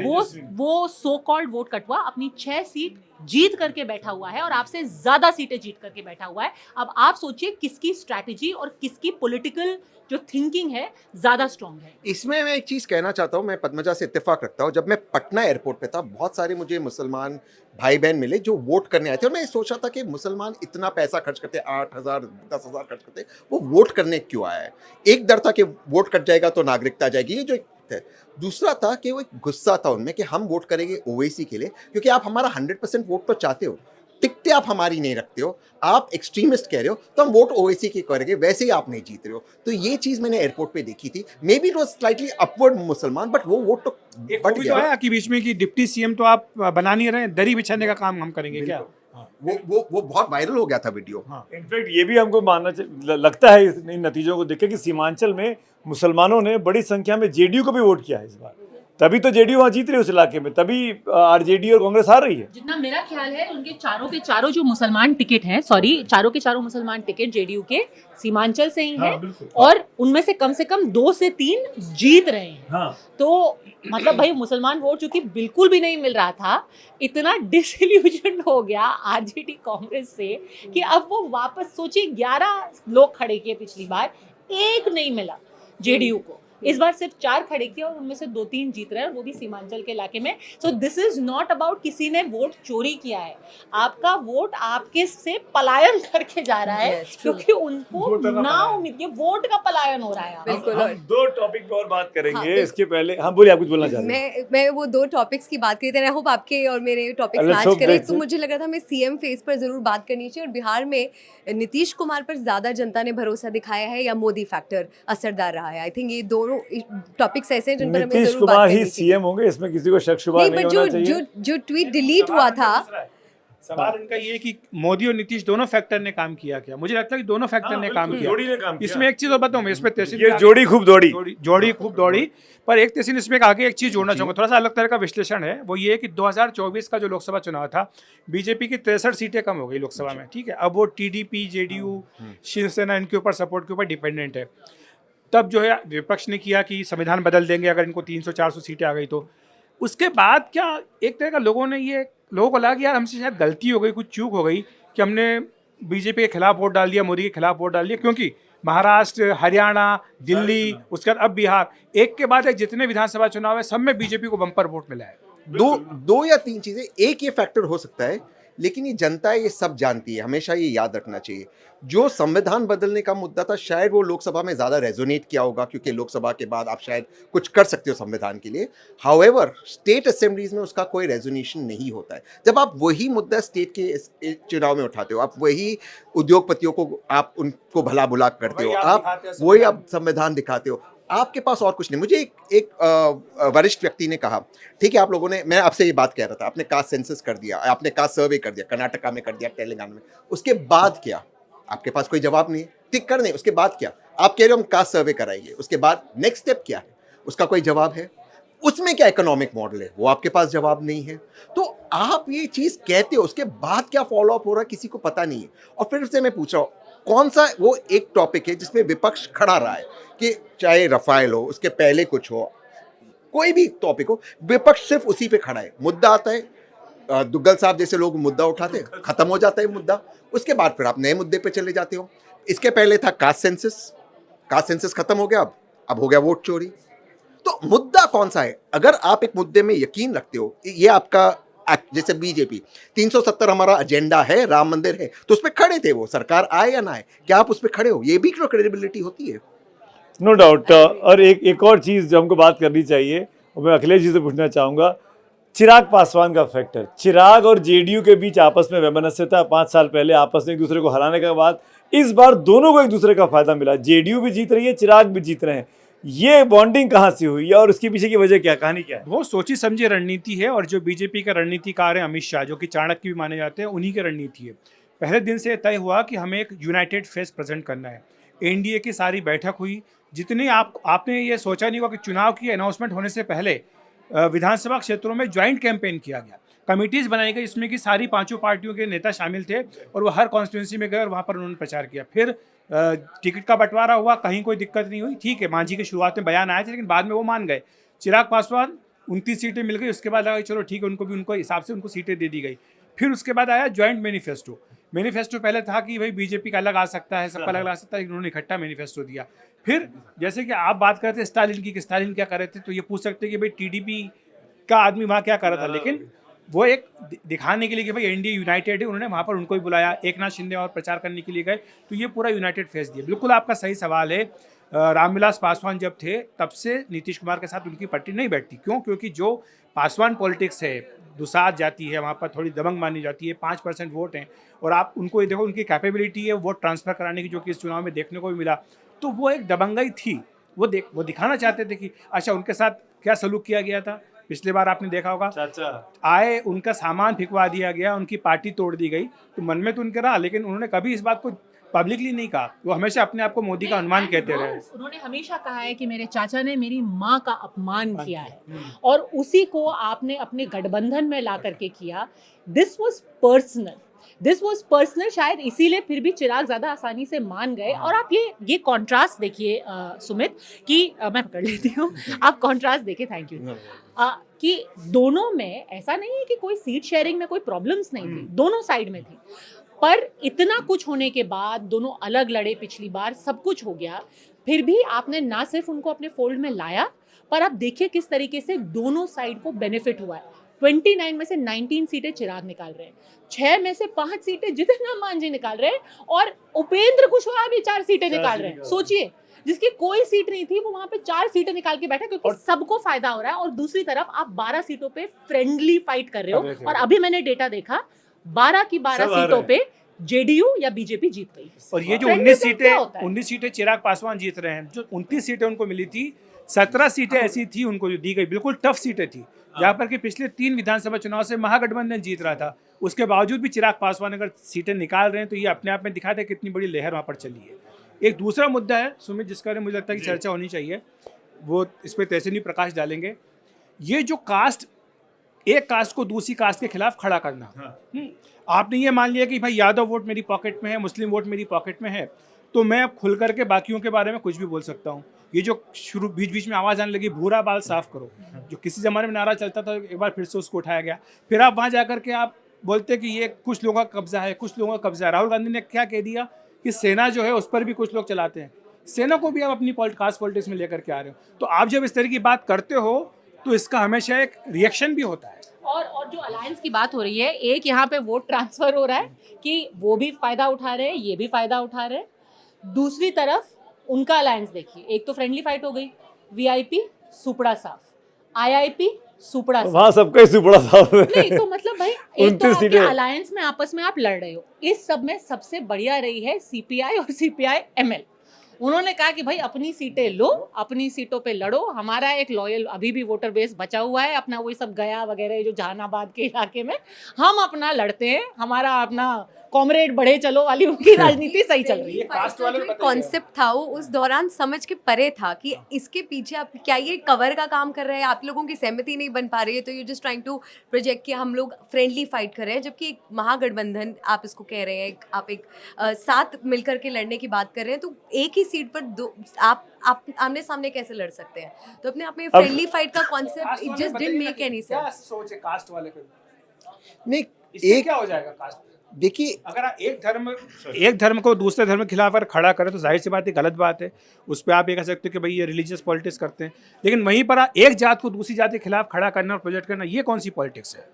वो सो कॉल्ड वोट कटवा अपनी 6 सीट जीत करके बैठा हुआ है और आपसे ज्यादा सीटें जीत करके बैठा हुआ है। अब आप सोचिए किसकी स्ट्रैटेजी और किसकी पॉलिटिकल जो थिंकिंग है ज्यादा स्ट्रांग है। इसमें मैं एक चीज़ कहना चाहता हूँ, मैं पद्मजा से इत्तेफाक रखता हूँ। जब मैं पटना एयरपोर्ट पे था, बहुत सारे मुझे मुसलमान भाई बहन मिले जो वोट करने आए थे, और मैं सोचा था कि मुसलमान इतना पैसा खर्च करते, 8,000 10,000 खर्च करते, वो वोट करने क्यों आया है? एक डर था कि वोट कट जाएगा तो नागरिकता जाएगी, ये जो एक है। दूसरा था कि वो एक गुस्सा था उनमें कि हम वोट करेंगे ओवैसी के लिए, क्योंकि आप हमारा 100% वोट तो चाहते हो, टिकटें आप हमारी नहीं रखते हो, आप एक्सट्रीमिस्ट कह रहे हो, तो हम वोट ओवैसी के करेंगे, वैसे ही आप नहीं जीत रहे हो। तो ये चीज़ मैंने एयरपोर्ट पे देखी थी। May be it was slightly upward मुसलमान, बट वो वोट तो बट गया। आया कि बीच में कि डिप्टी सीएम तो आप बना नहीं रहे, दरी बिछाने का काम हम करेंगे क्या? वो बहुत वायरल हो गया था वीडियो। इनफैक्ट ये भी हमको मानना लगता है इन नतीजों को देख के कि सीमांचल में मुसलमानों ने बड़ी संख्या में जेडीयू को भी वोट किया है इस बार, तभी तो जेडीयू वहाँ जीत रही है उस इलाके में, तभी आरजेडी और कांग्रेस हार रही है। जितना मेरा ख्याल है उनके चारों के चारों जो मुसलमान टिकट हैं, चारों के चारों मुसलमान टिकट जेडीयू के सीमांचल से ही हैं, और उनमें से कम 2 से 3 जीत रहे हैं। तो मतलब भाई मुसलमान वोट चूंकि बिल्कुल भी नहीं मिल रहा था, इतना डिसइल्यूजन हो गया आरजेडी कांग्रेस से कि अब वो वापस, सोचिए 11 लोग खड़े किए पिछली बार, एक नहीं मिला जेडीयू को। इस बार सिर्फ 4 खड़े किए और उनमें से 2-3 जीत रहे हैं, और वो भी सीमांचल के इलाके में। So this is not about किसी ने वोट चोरी किया है, आपका वोट आपके से पलायन करके जा रहा है, क्योंकि उनको ना उम्मीद, ये वोट का पलायन हो रहा है। बिल्कुल। हम 2 टॉपिक पर और बात करेंगे। इसके पहले हाँ बोलिए, आप कुछ बोलना चाहते हैं? मैं वो 2 टॉपिक्स की बात करी थी, आई होप आपके और मेरे टॉपिक्स मैच करें। तो मुझे लग रहा था मैं सीएम फेस पर जरूर बात करनी चाहिए, और बिहार में नीतीश कुमार पर ज्यादा जनता ने भरोसा दिखाया है या मोदी फैक्टर असरदार रहा है? आई थिंक ये दोनों टॉपिक्स ऐसे हैं जिन पर हमें नीतीश जरूर बात कुमार करनी ही सीएम होंगे, इसमें किसी को शक शुबा नहीं होना चाहिए। जो ट्वीट डिलीट हुआ था, सवाल इनका ये है कि मोदी और नीतीश दोनों फैक्टर ने काम किया क्या? मुझे लगता है कि दोनों फैक्टर ने काम किया। जोड़ी ने काम किया। इसमें एक चीज और बताऊं मैं, इसमें तहसील ये जोड़ी खूब दौड़ी। जोड़ी खूब दौड़ी। पर एक तहसील इसमें आगे एक चीज जोड़ना चाहूंगा, थोड़ा सा अलग तरह का विश्लेषण है। वो ये कि 2024 का जो लोकसभा चुनाव था, बीजेपी की 63 सीटें कम हो गई लोकसभा में, ठीक है। अब वो टीडीपी, जेडीयू, शिवसेना इनके ऊपर सपोर्ट के ऊपर डिपेंडेंट है। तब जो है विपक्ष ने किया कि संविधान बदल देंगे अगर इनको 300-400 सीटें आ गई तो। उसके बाद क्या एक तरह का लोगों को लगा कि यार हमसे शायद गलती हो गई, कुछ चूक हो गई कि हमने बीजेपी के खिलाफ वोट डाल दिया, मोदी के खिलाफ वोट डाल दिया, क्योंकि महाराष्ट्र, हरियाणा, दिल्ली, उसके बाद अब बिहार, एक के बाद एक जितने विधानसभा चुनाव है सब में बीजेपी को बम्पर वोट मिला है। दो या तीन चीजें, एक ये फैक्टर हो सकता है, लेकिन ये जनता ये सब जानती है, हमेशा ये याद रखना चाहिए। जो संविधान बदलने का मुद्दा था, शायद वो लोकसभा में ज़्यादा रेजोनेट किया होगा, क्योंकि लोकसभा के बाद आप शायद कुछ कर सकते हो संविधान के लिए। हाउएवर स्टेट असेंबलीज में उसका कोई रेजोनेशन नहीं होता है। जब आप वही मुद्दा स्टेट के चुनाव में उठाते हो, आप वही उद्योगपतियों को आप उनको भला बुला करते हो, आप वही आप संविधान दिखाते हो, आपके पास और कुछ नहीं। मुझे एक वरिष्ठ व्यक्ति ने कहा, ठीक है आप लोगों ने, मैं आपसे ये बात कह रहा था, आपने कास्ट सेंसस कर दिया, आपने कास्ट सर्वे कर दिया, कर्नाटका में कर दिया, तेलंगाना में, उसके बाद क्या? आपके पास कोई जवाब नहीं है। टिक कर नहीं, उसके बाद क्या? आप कह रहे हो हम कास्ट सर्वे कराएंगे, उसके बाद नेक्स्ट स्टेप क्या है? उसका कोई जवाब है? उसमें क्या इकोनॉमिक मॉडल है, वो आपके पास जवाब नहीं है। तो आप ये चीज़ कहते हो, उसके बाद क्या फॉलो अप हो रहा है किसी को पता नहीं है। और फिर से मैं पूछ रहा हूँ, कौन सा वो एक टॉपिक है जिसमें विपक्ष खड़ा रहा है, कि चाहे रफाइल हो, उसके पहले कुछ हो, कोई भी टॉपिक हो, विपक्ष सिर्फ उसी पे खड़ा है। मुद्दा आता है, दुग्गल साहब जैसे लोग मुद्दा उठाते हैं, खत्म हो जाता है मुद्दा, उसके बाद फिर आप नए मुद्दे पे चले जाते हो। इसके पहले था कास्ट सेंसस खत्म हो गया, अब हो गया वोट चोरी। तो मुद्दा कौन सा है? अगर आप एक मुद्दे में यकीन रखते हो, ये आपका जैसे बीजेपी 370 हमारा एजेंडा है, राम मंदिर है, तो उस पर खड़े थे, वो सरकार आए या ना आए, क्या आप उस पर खड़े हो? ये भी क्रेडिबिलिटी होती है। No doubt. और एक और चीज़ जो हमको बात करनी चाहिए, और मैं अखिलेश जी से पूछना चाहूँगा, चिराग पासवान का फैक्टर। चिराग और जेडीयू के बीच आपस में वैमनस्य था 5 साल पहले, आपस में एक दूसरे को हराने के बाद इस बार दोनों को एक दूसरे का फायदा मिला। जेडीयू भी जीत रही है, चिराग भी जीत रहे हैं। ये बॉन्डिंग कहाँ से हुई है और उसके पीछे की वजह क्या, कहानी क्या है? वो सोची समझी रणनीति है, और जो बीजेपी का रणनीतिकार है अमित शाह, जो कि चाणक्य भी माने जाते हैं, उन्हीं की रणनीति है। पहले दिन से तय हुआ कि हमें एक यूनाइटेड फेस प्रेजेंट करना है। एनडीए की सारी बैठक हुई, जितनी आपने ये सोचा नहीं होगा कि चुनाव की अनाउंसमेंट होने से पहले विधानसभा क्षेत्रों में ज्वाइंट कैंपेन किया गया, कमिटीज़ बनाई गई, जिसमें कि सारी 5 पार्टियों के नेता शामिल थे, और वो हर कॉन्स्टिट्यूंसी में गए और वहाँ पर उन्होंने प्रचार किया। फिर टिकट का बंटवारा हुआ, कहीं कोई दिक्कत नहीं हुई, ठीक है, मांझी की शुरुआत में बयान आए थे, लेकिन बाद में वो मान गए। चिराग पासवान 29 सीटें मिल गई, उसके बाद लगा चलो ठीक है, उनको भी उनको हिसाब से उनको सीटें दे दी गई। फिर उसके बाद आया ज्वाइंट मैनिफेस्टो पहले था कि भाई बीजेपी का अलग आ सकता है, सबका अलग आ सकता है, उन्होंने इकट्ठा मैनिफेस्टो दिया। फिर जैसे कि आप बात कर रहे थे स्टालिन की, कि स्टालिन क्या कर रहे थे, तो ये पूछ सकते हैं कि भाई टीडीपी का आदमी वहाँ क्या कर रहा था, लेकिन वो एक दिखाने के लिए कि भाई एनडीए यूनाइटेड है, उन्होंने वहाँ पर उनको ही बुलाया, एकनाथ शिंदे और प्रचार करने के लिए गए, तो ये पूरा यूनाइटेड फेस दिया। बिल्कुल आपका सही सवाल है। रामविलास पासवान जब थे तब से नीतीश कुमार के साथ उनकी पट्टी नहीं बैठती। क्यों? क्योंकि जो पासवान पॉलिटिक्स है, दुसाध जाती है, वहाँ पर थोड़ी दबंग मानी जाती है, 5% वोट हैं, और आप उनको ये देखो, उनकी कैपेबिलिटी है वोट ट्रांसफर कराने की, जो कि इस चुनाव में देखने को भी मिला। तो वो एक दबंगई थी, वो दिखाना चाहते थे कि अच्छा उनके साथ क्या सलूक किया गया था। पिछले बार आपने देखा होगा, आए, उनका सामान फिकवा दिया गया, उनकी पार्टी तोड़ दी गई, तो मन में तो उनके रहा, लेकिन उन्होंने कभी इस बात को पब्लिकली नहीं कहा। वो हमेशा अपने आप को मोदी का अनुमान कहते रहे। उन्होंने हमेशा कहा है कि मेरे चाचा ने मेरी माँ का अपमान किया है, और उसी को आपने अपने गठबंधन में ला करके किया। दिस वाज पर्सनल, शायद इसीलिए फिर भी चिराग ज़्यादा आसानी से मान गए। और आप ये कॉन्ट्रास्ट देखिए सुमित, कि मैं पकड़ लेती हूँ, आप कॉन्ट्रास्ट देखिए, थैंक यू, कि दोनों में ऐसा नहीं है कि कोई सीट शेयरिंग में कोई प्रॉब्लम्स नहीं थी, दोनों साइड में थी, पर इतना कुछ होने के बाद दोनों अलग लड़े, पिछली बार सब कुछ हो गया, फिर भी आपने ना सिर्फ उनको अपने फोल्ड में लाया, पर आप देखिए किस तरीके से दोनों साइड को बेनिफिट हुआ है। 29 में से 19 सीटें चिराग निकाल रहे हैं, 6 में से 5 सीटें जितना मांझी निकाल रहे हैं, और उपेंद्र कुशवाहा भी 4 सीटें निकाल रहे हैं। सोचिए, जिसकी कोई सीट नहीं थी वो वहां पे 4 सीटें निकाल के बैठा, क्योंकि सबको फायदा हो रहा है। और दूसरी तरफ आप 12 सीटों पे फ्रेंडली फाइट कर रहे हो, और अभी मैंने डेटा देखा, 12 की 12 सीटों पे जेडीयू या बीजेपी जीत गई। और ये जो 19 सीटें चिराग पासवान जीत रहे हैं, जो 29 सीटें उनको मिली थी, 17 सीटें ऐसी थी उनको जो दी गई, बिल्कुल टफ सीटें थी, जहाँ पर कि पिछले 3 विधानसभा चुनाव से महागठबंधन जीत रहा था। उसके बावजूद भी चिराग पासवान अगर सीटें निकाल रहे हैं तो ये अपने आप में दिखाता है कितनी बड़ी लहर वहाँ पर चली है। एक दूसरा मुद्दा है सुमित, जिसका बारे में मुझे लगता है कि चर्चा होनी चाहिए, वो इस पर तहसीनी प्रकाश डालेंगे। ये जो कास्ट, एक कास्ट को दूसरी कास्ट के खिलाफ खड़ा करना, आपने ये मान लिया कि भाई यादव वोट मेरी पॉकेट में है, मुस्लिम वोट मेरी पॉकेट में है, तो मैं अब खुल करके बाकियों के बारे में कुछ भी बोल सकता हूँ। ये जो शुरू बीच बीच में आवाज़ आने लगी भूरा बाल साफ करो, जो किसी ज़माने में नारा चलता था, एक बार फिर से उसको उठाया गया। फिर आप वहाँ जाकर के आप बोलते कि ये कुछ लोगों का कब्जा है, कुछ लोगों का कब्जा है। राहुल गांधी ने क्या कह दिया कि सेना जो है उस पर भी कुछ लोग चलाते हैं। सेना को भी आप अपनी कास्ट पॉलिटिक्स में लेकर के आ रहे हो। तो आप जब इस तरह की बात करते हो तो इसका हमेशा एक रिएक्शन भी होता है। और जो अलायंस की बात हो रही है, एक यहाँ पे वोट ट्रांसफर हो रहा है कि वो भी फायदा उठा रहे हैं, ये भी फायदा उठा रहे हैं। दूसरी तरफ उनका अलायंस देखिए, एक तो फ्रेंडली फाइट हो गई, वीआईपी सुपड़ा साफ, आईआईपी सुपड़ा साफ, वहाँ सबका ही सुपड़ा साफ है। नहीं तो मतलब भाई एक तो 29 आपके सीटें। अलायंस में आपस में आप लड़ रहे हो। इस सब में सबसे बढ़िया रही है सीपीआई और सीपीआई एमएल। उन्होंने कहा कि भाई अपनी सीटें लो, अपनी सीटों पे लड़ो, हमारा एक लॉयल अभी भी वोटर बेस बचा हुआ है अपना, वही सब गया वगैरह जो जहानाबाद के इलाके में हम अपना लड़ते हैं, हमारा अपना कॉमरेड बढ़े चलो वाली उनकी राजनीति सही चल रही है। कास्ट वाले को बताइए। कॉन्सेप्ट था वो उस दौरान समझ के परे था कि इसके पीछे आप क्या ये कवर का काम कर रहे हैं, आप लोगों की सहमति नहीं बन पा रही है तो you just trying to project कि हम लोग फ्रेंडली फाइट कर रहे हैं, जबकि एक महागठबंधन आप इसको कह रहे हैं, आप एक साथ मिलकर के लड़ने की बात कर रहे हैं। तो एक ही सीट पर दो आप आमने सामने कैसे लड़ सकते हैं? तो अपने आप में फ्रेंडली फाइट का concept it just didn't make any क्या सेंस। सोच है कास्ट वाले पे? नहीं, इससे एक क्या हो जाएगा कास्ट? देखिए, अगर आप एक धर्म को दूसरे धर्म के खिलाफ अगर खड़ा करें तो जाहिर सी बात है गलत बात है। उस पर आप ये कह सकते हो कि भाई ये रिलीजियस पॉलिटिक्स करते हैं, लेकिन वहीं पर एक जात को दूसरी जात के खिलाफ खड़ा करना और प्रोजेक्ट करना, ये कौन सी पॉलिटिक्स है?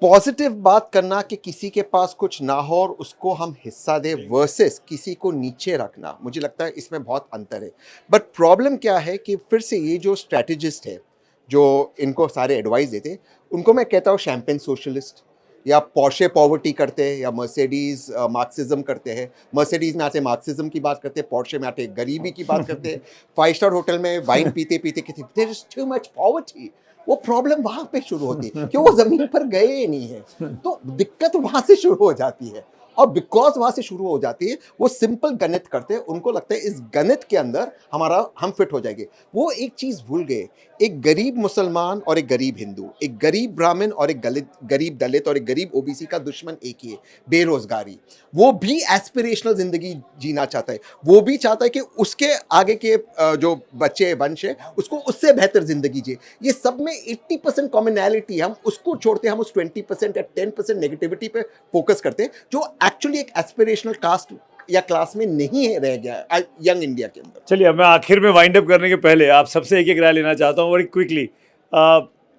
पॉजिटिव बात करना कि किसी के पास कुछ ना हो और उसको हम हिस्सा दे वर्सेस किसी को नीचे रखना, मुझे लगता है इसमें बहुत अंतर है। बट प्रॉब्लम क्या है कि फिर से ये जो स्ट्रैटेजिस्ट है जो इनको सारे एडवाइस देते हैं, उनको मैं कहता हूँ शैम्पेन सोशलिस्ट, या पोर्शे पॉवर्टी करते हैं, या मर्सिडीज मार्क्सिज्म करते हैं। मर्सिडीज में आते मार्क्सिज्म की बात करते हैं, पोर्शे में आते गरीबी की बात करते हैं। 5 स्टार होटल में वाइन पीते पीते कहते there is too much poverty. वो प्रॉब्लम वहाँ पे शुरू होती है कि वो ज़मीन पर गए ही नहीं है, तो दिक्कत वहाँ से शुरू हो जाती है। और बिकॉज वहाँ से शुरू हो जाती है, वो सिंपल गणित करते हैं, उनको लगता है इस गणित के अंदर हम फिट हो जाएंगे। वो एक चीज़ भूल गए, एक गरीब मुसलमान और एक गरीब हिंदू, एक गरीब ब्राह्मण और एक गरीब दलित और एक गरीब ओबीसी का दुश्मन एक ही है, बेरोजगारी। वो भी एस्पिरेशनल जिंदगी जीना चाहता है, वो भी चाहता है कि उसके आगे के जो बच्चे वंश है उसको उससे बेहतर जिंदगी जिए। ये सब में 80% कॉमनैलिटी, हम उसको छोड़ते हैं, हम उस 20% या 10% नेगेटिविटी पे फोकस करते हैं, जो एक्चुअली एक एस्पिरेशनल कास्ट या क्लास में नहीं रह गया यंग इंडिया के अंदर। चलिए, अब मैं आखिर में वाइंड अप करने के पहले आप सबसे एक एक राय लेना चाहता हूँ, वेरी क्विकली।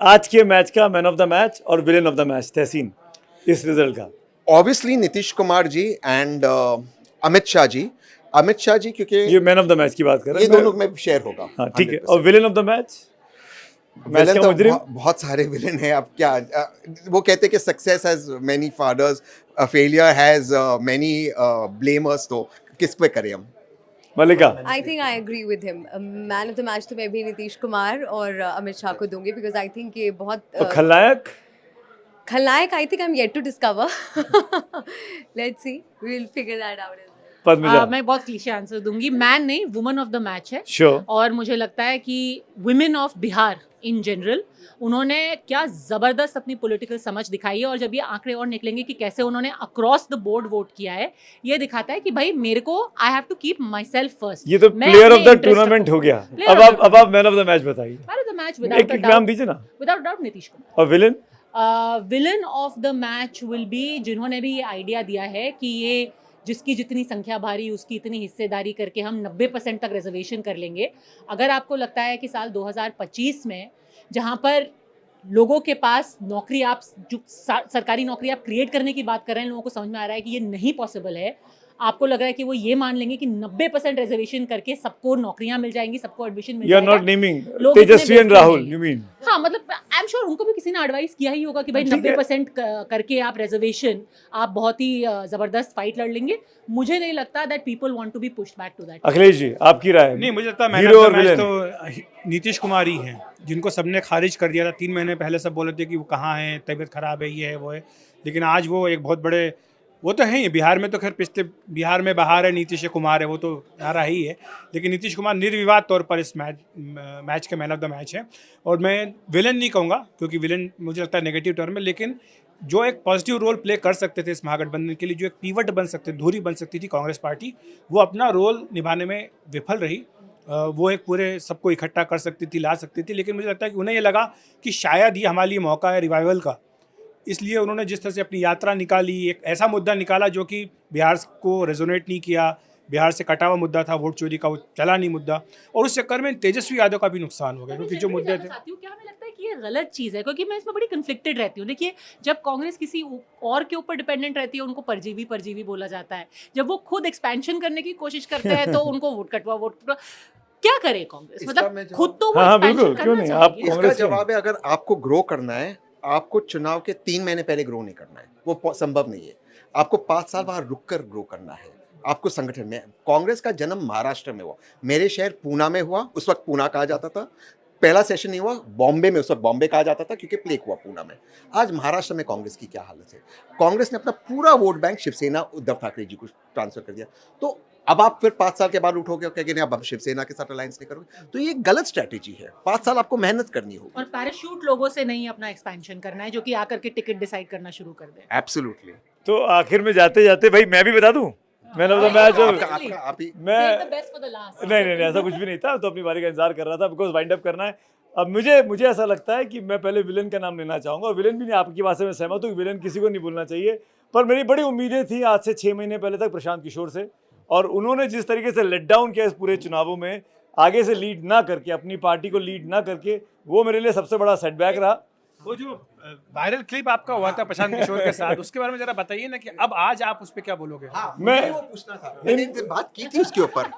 आज के मैच का मैन ऑफ द मैच और villain of the match, Tahseen, इस रिजल्ट का। Obviously Nitish Kumar ji and Amit Shah ji. अमित शाह जी क्योंकि ये मैन ऑफ द मैच की बात कर रहे ये हैं, दोनों में शेयर होगा। हाँ ठीक है। और villain of the match? Villain का तो मुजरिम? बहुत सारे विलेन हैं। अब क्या वो कहते हैं कि success has many fathers, failure has many blamers, तो किस पे करें हम? Malika? I think I agree with him. Man of the match तो मैं भी नीतीश कुमार और अमित शाह को दूंगी, बिकॉज आई थिंक ये बहुत और खलनायक? खलनायक I think I am yet to discover. Let's see, we will figure that out. Padmaja? मैं बहुत क्लीशे आंसर दूंगी, मैन नहीं वुमन ऑफ द मैच है। श्योर। और मुझे लगता है कि women of Bihar in general, उन्होंने क्या ज़बरदस्त अपनी पॉलिटिकल समझ दिखाई है। और जब ये आंकड़े और निकलेंगे कि कैसे उन्होंने अक्रॉस द बोर्ड वोट किया है, ये दिखाता है कि भाई मेरे को I have to keep myself first. ये तो प्लेयर ऑफ द टूर्नामेंट हो गया। अब आप मैन ऑफ द मैच बताइए। मैन ऑफ द मैच एक एक नाम दीजिए ना। Without doubt Nitish Kumar. और villain? Villain of the match will be, जिन्होंने भी ये आइडिया दिया है कि ये जिसकी जितनी संख्या भारी उसकी इतनी हिस्सेदारी करके हम 90% तक रिजर्वेशन कर लेंगे। अगर आपको लगता है कि साल 2025 में जहाँ पर लोगों के पास नौकरी, आप जो सरकारी नौकरी आप क्रिएट करने की बात कर रहे हैं, लोगों को समझ में आ रहा है कि ये नहीं पॉसिबल है। आपको लग रहा है कि वो ये मान लेंगे कि 90% रिजर्वेशन करके सबको नौकरियां मिल जाएंगी, सबको एडमिशन मिल यू आर जाएगा? नॉट नेमिंग लोग इतने तेजस्वी एंड बेवकूफ राहुल, नहीं यू हैं। मीन? हाँ, मतलब आई एम श्योर उनको भी किसी ने एडवाइस किया ही होगा कि भाई ठीक है। 90% करके आप रिजर्वेशन आप बहुत ही जबरदस्त फाइट लड़ लेंगे। मुझे नहीं लगता that people want to be pushed back to that. Akhilesh ji, आपकी राय? नहीं, मुझे लगता है मैन हीरो ऑफ और द मैच विलेन? तो नीतीश कुमार ही हैं, जिनको सबने खारिज कर दिया था 3 महीने पहले। सब बोले थे कि वो कहाँ हैं, तबीयत खराब है, ये है वो है, लेकिन आज वो एक बहुत बड़े, वो तो हैं ही। बिहार में तो खैर पिछले, बिहार में बहार है, नीतीश कुमार है, वो तो आ रहा ही है, लेकिन नीतीश कुमार निर्विवाद तौर पर इस मैच के मैन ऑफ द मैच है। और मैं विलन नहीं कहूँगा, क्योंकि विलन मुझे लगता है नेगेटिव टर्म में, लेकिन जो एक पॉजिटिव रोल प्ले कर सकते थे इस महागठबंधन के लिए, जो एक पीवट बन सकते, धुरी बन सकती थी कांग्रेस पार्टी, वो अपना रोल निभाने में विफल रही। वो एक पूरे सबको इकट्ठा कर सकती थी, ला सकती थी, लेकिन मुझे लगता है कि उन्हें ये लगा कि शायद ये हमारे लिए मौका है रिवाइवल का। इसलिए उन्होंने जिस तरह से अपनी यात्रा निकाली, एक ऐसा मुद्दा निकाला जो कि बिहार को रेजोनेट नहीं किया, बिहार से कटा हुआ मुद्दा था वोट चोरी का, वो चला नहीं मुद्दा, और उस चक्कर में तेजस्वी यादव का भी नुकसान हो गया, क्योंकि जो मुद्दे थे। क्या हमें लगता है कि ये गलत चीज़ है? क्योंकि मैं इसमें बड़ी कन्फ्लिक्टेड रहती हूँ। देखिए, जब कांग्रेस किसी और के ऊपर डिपेंडेंट रहती है, उनको परजीवी बोला जाता है। जब वो खुद एक्सपेंशन करने की कोशिश करते हैं तो उनको वोट कटवा। क्या करे कांग्रेस? मतलब खुद तो वो हाँ, बिल्कुल, expansion क्यों करना नहीं? चाहेगी। आप इसका कांग्रेस के जवाब है, अगर आपको ग्रो करना है, आपको चुनाव के 3 महीने पहले ग्रो नहीं करना है, वो संभव नहीं है। आपको 5 साल वहां रुक कर ग्रो करना है। आपको संगठन में, कांग्रेस का जन्म महाराष्ट्र में हुआ, मेरे शहर पूना में हुआ, उस वक्त पूना कहा जाता था। पहला सेशन नहीं हुआ बॉम्बे में, उस वक्त बॉम्बे कहा जाता था क्योंकि प्लेग हुआ पूना में। आज महाराष्ट्र में कांग्रेस की क्या हालत है? कांग्रेस ने अपना पूरा वोट बैंक शिवसेना, उद्धव ठाकरे जी को ट्रांसफर कर दिया। तो अब आप फिर 5 साल के बाद उठोगे और कहेंगे नहीं अब शिवसेना के साथ अलायंस नहीं करोगे, तो ये गलत स्ट्रैटेजी है। 5 साल आपको मेहनत करनी होगी। और पैराशूट लोगों से नहीं अपना एक्सपेंशन करना है, जो कि आकर के टिकट डिसाइड करना शुरू कर दे। एब्सोल्युटली। तो आखिर में जाते जाते भाई मैं भी बता दूं, मैन ऑफ द मैच आप ही मैं Save the best for the last. नहीं ऐसा कुछ भी नहीं था, तो अपनी बारी का इंतजार कर रहा था, बिकॉज वाइंड अप करना है। अब मुझे ऐसा लगता है कि मैं पहले विलन का नाम लेना चाहूँगा, और विलन भी नहीं, आपकी बात से मैं सहमत हूँ, विलन किसी को नहीं बोलना चाहिए, पर मेरी बड़ी उम्मीदें थी आज से 6 महीने पहले तक प्रशांत किशोर से, और उन्होंने जिस तरीके से लेट डाउन किया इस पूरे चुनावों में, आगे से लीड ना करके, अपनी पार्टी को लीड ना करके, वो मेरे लिए सबसे बड़ा सेटबैक रहा। वो जो वायरल क्लिप आपका हुआ था प्रशांत किशोर के साथ, उसके बारे में जरा बताइए ना, कि अब आज आप उस पर क्या बोलोगे? मैं वो पूछना था, मैंने इनसे बात की थी उसके ऊपर।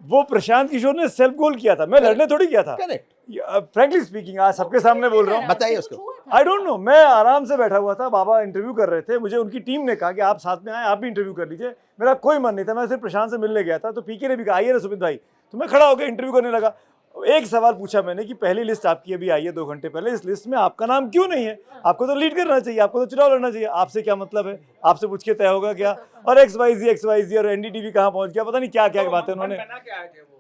वो प्रशांत किशोर ने सेल्फ गोल किया था, मैं लड़ने थोड़ी किया था। करेक्ट, फ्रैंकली स्पीकिंग, आज सबके सामने बोल रहा हूँ, बताइए उसको। आई डोंट नो, मैं आराम से बैठा हुआ था, बाबा इंटरव्यू कर रहे थे, मुझे उनकी टीम ने कहा कि आप साथ में आए, आप भी इंटरव्यू कर लीजिए। मेरा कोई मन नहीं था, मैं सिर्फ प्रशांत से मिलने गया था, तो पीके ने भी कहा आइए ना सुमित भाई, तो मैं खड़ा होकर इंटरव्यू करने लगा। एक सवाल पूछा मैंने कि पहली लिस्ट आपकी अभी आई है 2 घंटे पहले, इस लिस्ट में आपका नाम क्यों नहीं है? आपको तो लीड करना चाहिए, आपको तो चुनाव लड़ना चाहिए, आपसे क्या मतलब है? आपसे पूछ के तय होगा क्या? और XYZ और NDTV कहाँ पहुंच गया, पता नहीं क्या क्या बातें उन्होंने।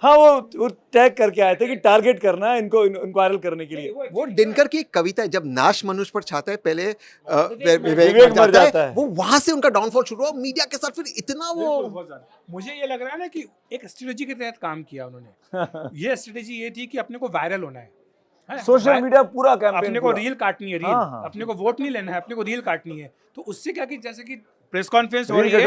हाँ, वो टैग करके आए थे कि टारगेट करना है इनको वायरल करने के लिए। वो दिनकर की एक कविता है, जब नाश मनुष्य पर छाता है पहले विवेक मर जाता है। वो वहां से उनका डाउनफॉल शुरू हुआ, मीडिया के साथ फिर इतना वो। मुझे ये लग रहा है ना कि एक स्ट्रेटेजी के तहत काम किया उन्होंने। ये स्ट्रेटेजी ये थी कि अपने को वायरल होना है, सोशल मीडिया पूरा कैंपेन, अपने को रील काटनी है, रील। हाँ। अपने को वोट नहीं लेना है, अपने को रील काटनी है। तो उससे क्या कि जैसे कि प्रेस कॉन्फ्रेंस हो रही है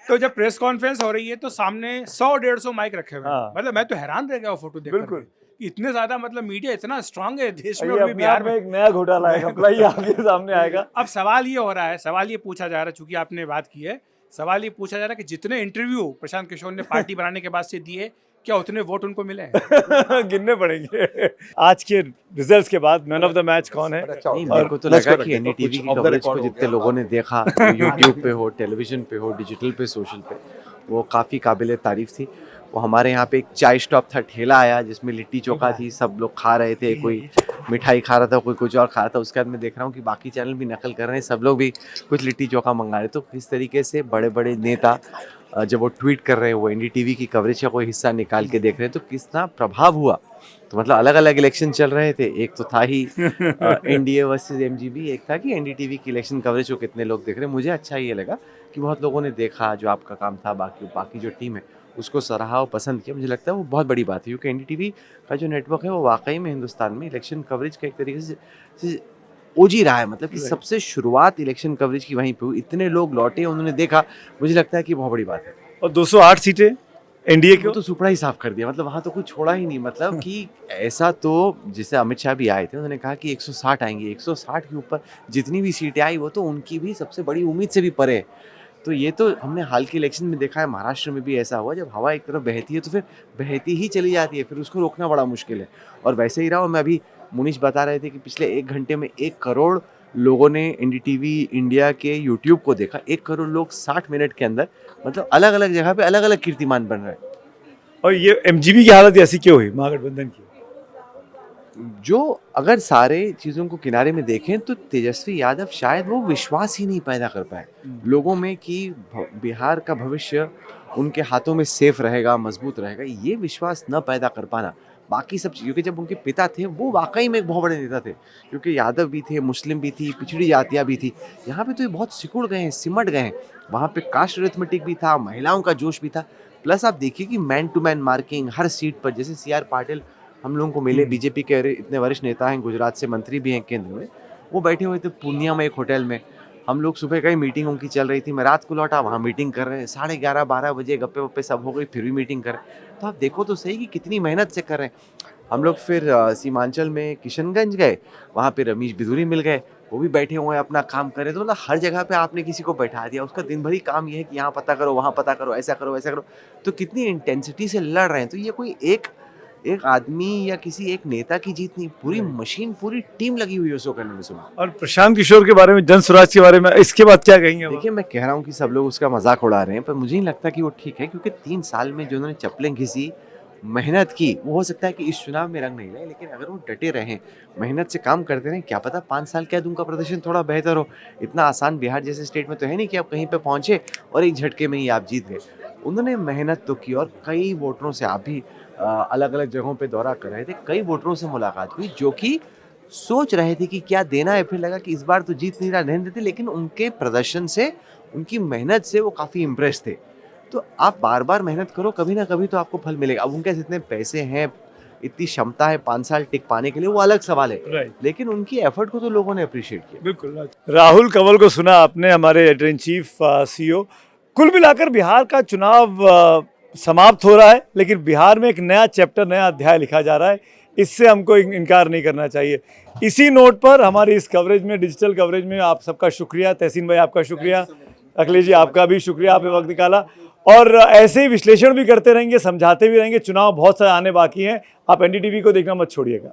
तो जब प्रेस कॉन्फ्रेंस हो रही है तो सामने 100-150 माइक रखे हुए हैं। हाँ। मतलब मैं तो हैरान रह गया वो फोटो देख बिल्कुल। करके, इतने ज्यादा, मतलब मीडिया इतना स्ट्रांग है देश में ये और भी अपने बिहार आप में में। एक नया घोटाला है, ये आपके सामने आएगा। अब सवाल ये हो रहा है, सवाल ये पूछा जा रहा है, चूंकि आपने बात की है, सवाल ये पूछा जा रहा है कि जितने इंटरव्यू प्रशांत किशोर ने पार्टी बनाने के बाद से दिए, क्या उतने वोट उनको मिले हैं? गिनने पड़ेंगे। आज के रिजल्ट्स के बाद मैन ऑफ द मैच कौन है? नहीं, मेरे को तो लगा कि NDTV की कवरेज को जितने लोगों ने देखा, यूट्यूब पे हो, टेलीविजन पे हो, डिजिटल पे, सोशल पे, वो काफ़ी काबिल तारीफ थी। वो हमारे यहाँ पे एक चाय स्टॉप था, ठेला आया जिसमें लिट्टी चोखा थी, सब लोग खा रहे थे, कोई मिठाई खा रहा था, कोई कुछ और खा रहा था। उसके बाद मैं देख रहा हूँ कि बाकी चैनल भी नकल कर रहे हैं, सब लोग भी कुछ लिट्टी चोखा मंगा रहे। तो किस तरीके से बड़े बड़े नेता जब वो ट्वीट कर रहे हैं, वो NDTV की कवरेज का कोई हिस्सा निकाल के देख रहे हैं, तो कितना प्रभाव हुआ। तो मतलब अलग अलग इलेक्शन चल रहे थे, एक तो था ही NDA वर्सेस MGB, एक था कि NDTV की इलेक्शन कवरेज को कितने लोग देख रहे हैं। मुझे अच्छा ये लगा कि बहुत लोगों ने देखा, जो आपका काम था, बाकी जो टीम है उसको सराहा और पसंद किया। मुझे लगता है वो बहुत बड़ी बात है, क्योंकि NDTV का जो नेटवर्क है वो वाकई में हिंदुस्तान में इलेक्शन कवरेज का एक तरीके से ओजी रहा है। मतलब कि सबसे शुरुआत इलेक्शन कवरेज की वहीं पे हुई, इतने लोग लौटे, उन्होंने देखा, मुझे लगता है कि बहुत बड़ी बात है। और 208 सीटें NDA वो तो सुपड़ा ही साफ कर दिया, मतलब वहाँ तो कुछ छोड़ा ही नहीं। मतलब कि ऐसा तो, जैसे अमित शाह भी आए थे, उन्होंने कहा कि 160 आएंगे, 160 के ऊपर जितनी भी सीटें आई वो तो उनकी भी सबसे बड़ी उम्मीद से भी परे, तो ये तो हमने हाल के इलेक्शन में देखा है, महाराष्ट्र में भी ऐसा हुआ, जब हवा एक तरफ बहती है तो फिर बहती ही चली जाती है, फिर उसको रोकना बड़ा मुश्किल है। और वैसे ही रहा, और मैं अभी मुनीश बता रहे थे कि पिछले 1 घंटे में 1 करोड़ लोगों ने एनडीटीवी इंडिया के यूट्यूब को देखा। 1 करोड़ लोग 60 मिनट के अंदर, मतलब अलग अलग जगह पे अलग अलग कीर्तिमान बन रहे हैं। और ये एमजीबी की हालत ऐसी क्यों हुई महागठबंधन की? जो अगर सारे चीज़ों को किनारे में देखें तो तेजस्वी यादव शायद वो विश्वास ही नहीं पैदा कर पाए लोगों में कि बिहार का भविष्य उनके हाथों में सेफ रहेगा, मजबूत रहेगा, ये विश्वास न पैदा कर पाना। बाकी सब क्योंकि जब उनके पिता थे वो वाकई में एक बहुत बड़े नेता थे, क्योंकि यादव भी थे, मुस्लिम भी थी, पिछड़ी जातियाँ भी थी। यहाँ पे तो ये बहुत सिकुड़ गए हैं, सिमट गए हैं। वहाँ पे कास्ट अरिथमेटिक भी था, महिलाओं का जोश भी था। प्लस आप देखिए कि मैन टू मैन मार्किंग हर सीट पर, जैसे CR पाटिल हम लोगों को मिले, बीजेपी के इतने वरिष्ठ नेता हैं, गुजरात से मंत्री भी हैं केंद्र में, वो बैठे हुए थे पूर्णिया में एक होटल में। हम लोग सुबह कहीं मीटिंग उनकी चल रही थी, मैं रात को लौटा, वहाँ मीटिंग कर रहे हैं, 11:30-12 बजे गप्पे वप्पे सब हो गई, फिर भी मीटिंग कर रहे हैं। तो आप देखो तो सही कि कितनी मेहनत से कर रहे हैं। हम लोग फिर सीमांचल में किशनगंज गए, वहाँ पे रमेश बिधूरी मिल गए, वो भी बैठे हुए हैं अपना काम कर रहे थे। तो मतलब हर जगह पे आपने किसी को बैठा दिया, उसका दिन भर ही काम ये है कि यहाँ पता करो, वहाँ पता करो, ऐसा करो, वैसा करो। तो कितनी इंटेंसिटी से लड़ रहे हैं। तो ये कोई एक आदमी या किसी एक नेता की जीत नहीं, पूरी मशीन, पूरी टीम लगी हुई है उसको करने में। सुना और प्रशांत किशोर के बारे में, जन स्वराज के बारे में, इसके बाद क्या कहेंगे? देखिए, मैं कह रहा हूँ कि सब लोग उसका मजाक उड़ा रहे हैं, पर मुझे नहीं लगता कि वो ठीक है, क्योंकि 3 साल में जो उन्होंने चप्पलें घिसी, मेहनत की, वो हो सकता है कि इस चुनाव में रंग नहीं लाए, लेकिन अगर वो डटे रहें, मेहनत से काम करते रहें, क्या पता 5 साल के बाद उनका प्रदर्शन थोड़ा बेहतर हो। इतना आसान बिहार जैसे स्टेट में तो है नहीं कि आप कहीं पे पहुंचे और एक झटके में ही आप जीत गए। उन्होंने मेहनत तो की, और कई वोटरों से, आप भी अलग अलग जगहों पे दौरा कर रहे थे, कई वोटरों से मुलाकात हुई जो कि सोच रहे थे कि क्या देना है, फिर लगा कि इस बार तो जीत नहीं रहा, रहने देते। लेकिन उनके प्रदर्शन से, उनकी मेहनत से वो काफ़ी इम्प्रेस थे। तो आप बार बार मेहनत करो, कभी ना कभी तो आपको फल मिलेगा। अब उनके जितने पैसे हैं, इतनी क्षमता है 5 साल टिक पाने के लिए, वो अलग सवाल है, राइट, लेकिन उनकी एफर्ट को तो लोगों ने अप्रिशिएट किया। बिल्कुल। राहुल कंवल को सुना आपने, हमारे एडिटर इन चीफ CEO। कुल मिलाकर बिहार का चुनाव समाप्त हो रहा है, लेकिन बिहार में एक नया चैप्टर, नया अध्याय लिखा जा रहा है। इससे हमको इनकार नहीं करना चाहिए। इसी नोट पर हमारी इस कवरेज में, डिजिटल कवरेज में आप सबका शुक्रिया। तहसीन भाई आपका शुक्रिया, अखिलेश जी आपका भी शुक्रिया, आपने वक्त निकाला। और ऐसे ही विश्लेषण भी करते रहेंगे, समझाते भी रहेंगे। चुनाव बहुत सारे आने बाकी हैं, आप NDTV को देखना मत छोड़िएगा।